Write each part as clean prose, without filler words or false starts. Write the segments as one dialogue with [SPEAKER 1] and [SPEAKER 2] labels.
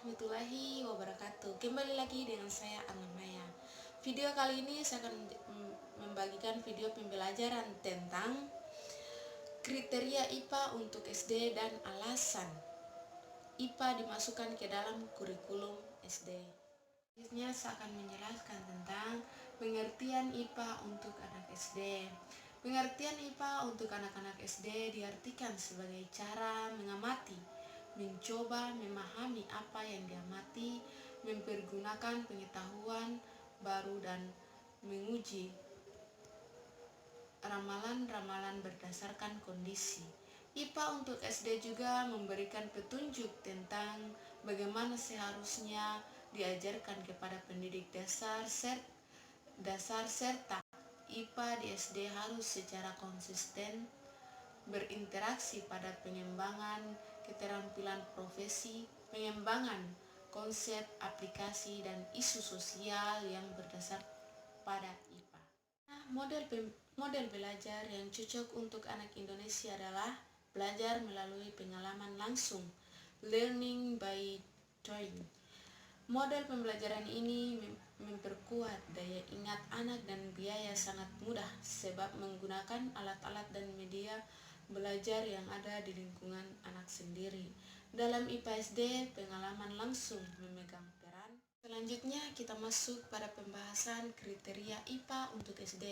[SPEAKER 1] warahmatullahi wabarakatuh. Kembali lagi dengan saya Anna Maya. Video kali ini saya akan membagikan video pembelajaran tentang kriteria IPA untuk SD dan alasan IPA dimasukkan ke dalam kurikulum SD. Selanjutnya saya akan menjelaskan tentang pengertian IPA untuk anak SD. Pengertian IPA untuk anak-anak SD diartikan sebagai cara mengamati, mencoba memahami apa yang diamati, mempergunakan pengetahuan baru dan menguji ramalan-ramalan berdasarkan kondisi. IPA untuk SD juga memberikan petunjuk tentang bagaimana seharusnya diajarkan kepada pendidik dasar serta IPA di SD harus secara konsisten berinteraksi pada pengembangan keterampilan profesi, pengembangan konsep, aplikasi, dan isu sosial yang berdasar pada IPA. Model belajar yang cocok untuk anak Indonesia adalah belajar melalui pengalaman langsung, learning by doing. Model pembelajaran ini memperkuat daya ingat anak dan biaya sangat mudah sebab menggunakan alat-alat dan media belajar yang ada di lingkungan anak sendiri. Dalam IPA SD, pengalaman langsung memegang peran. Selanjutnya kita masuk pada pembahasan kriteria IPA untuk SD.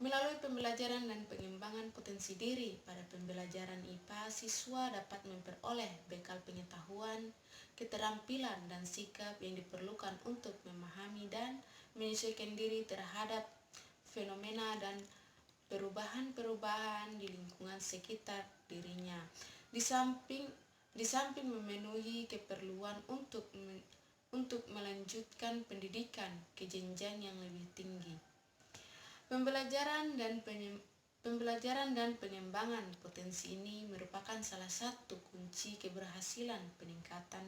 [SPEAKER 1] Melalui pembelajaran dan pengembangan potensi diri pada pembelajaran IPA, siswa dapat memperoleh bekal pengetahuan, keterampilan, dan sikap yang diperlukan untuk memahami dan menyesuaikan diri terhadap fenomena dan perubahan-perubahan di lingkungan sekitar dirinya. Di samping memenuhi keperluan untuk melanjutkan pendidikan ke jenjang yang lebih tinggi. Pembelajaran dan pengembangan potensi ini merupakan salah satu kunci keberhasilan peningkatan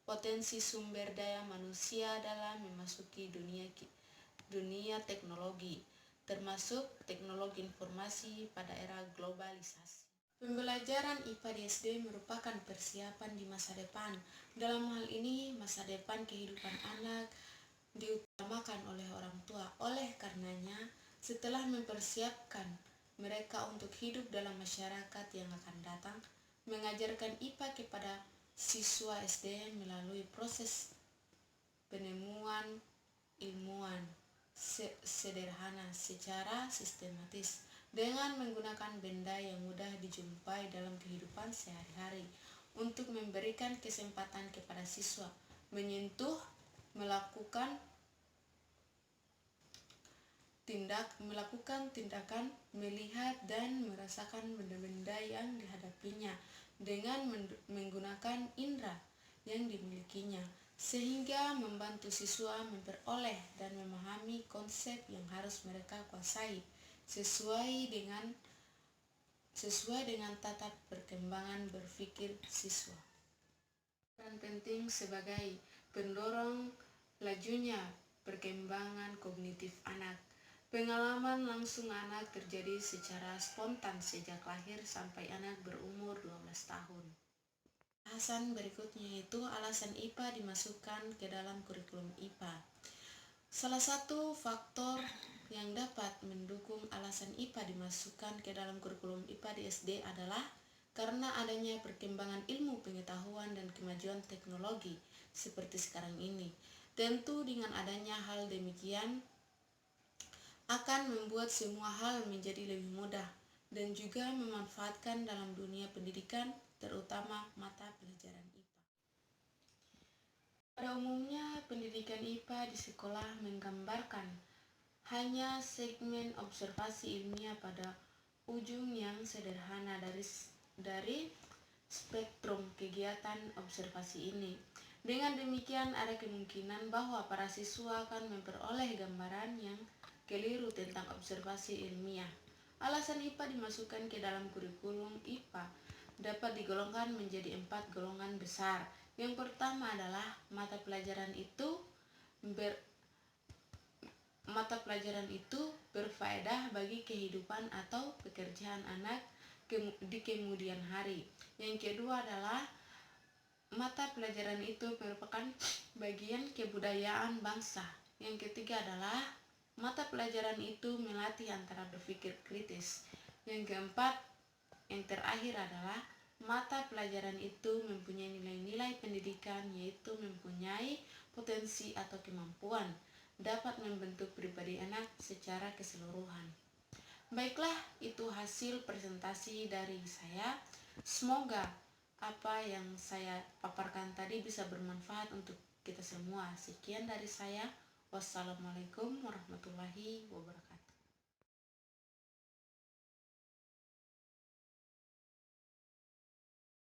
[SPEAKER 1] potensi sumber daya manusia dalam memasuki dunia teknologi, termasuk teknologi informasi pada era globalisasi. Pembelajaran IPA di SD merupakan persiapan di masa depan. Dalam hal ini, masa depan kehidupan anak diutamakan oleh orang tua. Oleh karenanya, setelah mempersiapkan mereka untuk hidup dalam masyarakat yang akan datang, mengajarkan IPA kepada siswa SD melalui proses penemuan ilmuwan sederhana secara sistematis dengan menggunakan benda yang mudah dijumpai dalam kehidupan sehari-hari untuk memberikan kesempatan kepada siswa menyentuh, melakukan tindakan, melihat dan merasakan benda-benda yang dihadapinya dengan menggunakan indera yang dimilikinya, sehingga membantu siswa memperoleh dan memahami konsep yang harus mereka kuasai sesuai dengan tahap perkembangan berpikir siswa. Peran penting sebagai pendorong lajunya perkembangan kognitif anak. Pengalaman langsung anak terjadi secara spontan sejak lahir sampai anak berumur 12 tahun. Bahasan berikutnya yaitu alasan IPA dimasukkan ke dalam kurikulum IPA. Salah satu faktor yang dapat mendukung alasan IPA dimasukkan ke dalam kurikulum IPA di SD adalah karena adanya perkembangan ilmu pengetahuan dan kemajuan teknologi seperti sekarang ini. Tentu dengan adanya hal demikian akan membuat semua hal menjadi lebih mudah dan juga memanfaatkan dalam dunia pendidikan, terutama mata pelajaran IPA. Pada umumnya, pendidikan IPA di sekolah menggambarkan hanya segmen observasi ilmiah pada ujung yang sederhana dari spektrum kegiatan observasi ini. Dengan demikian, ada kemungkinan bahwa para siswa akan memperoleh gambaran yang keliru tentang observasi ilmiah. Alasan IPA dimasukkan ke dalam kurikulum IPA dapat digolongkan menjadi 4 golongan besar. Yang pertama adalah mata pelajaran itu berfaedah bagi kehidupan atau pekerjaan anak di kemudian hari. Yang kedua adalah Mata pelajaran itu merupakan bagian kebudayaan bangsa. Yang ketiga adalah mata pelajaran itu melatih antara berpikir kritis. Yang keempat, yang terakhir adalah mata pelajaran itu mempunyai nilai-nilai pendidikan, yaitu mempunyai potensi atau kemampuan dapat membentuk pribadi anak secara keseluruhan. Baiklah, itu hasil presentasi dari saya. Semoga apa yang saya paparkan tadi bisa bermanfaat untuk kita semua. Sekian dari saya. Wassalamualaikum warahmatullahi wabarakatuh.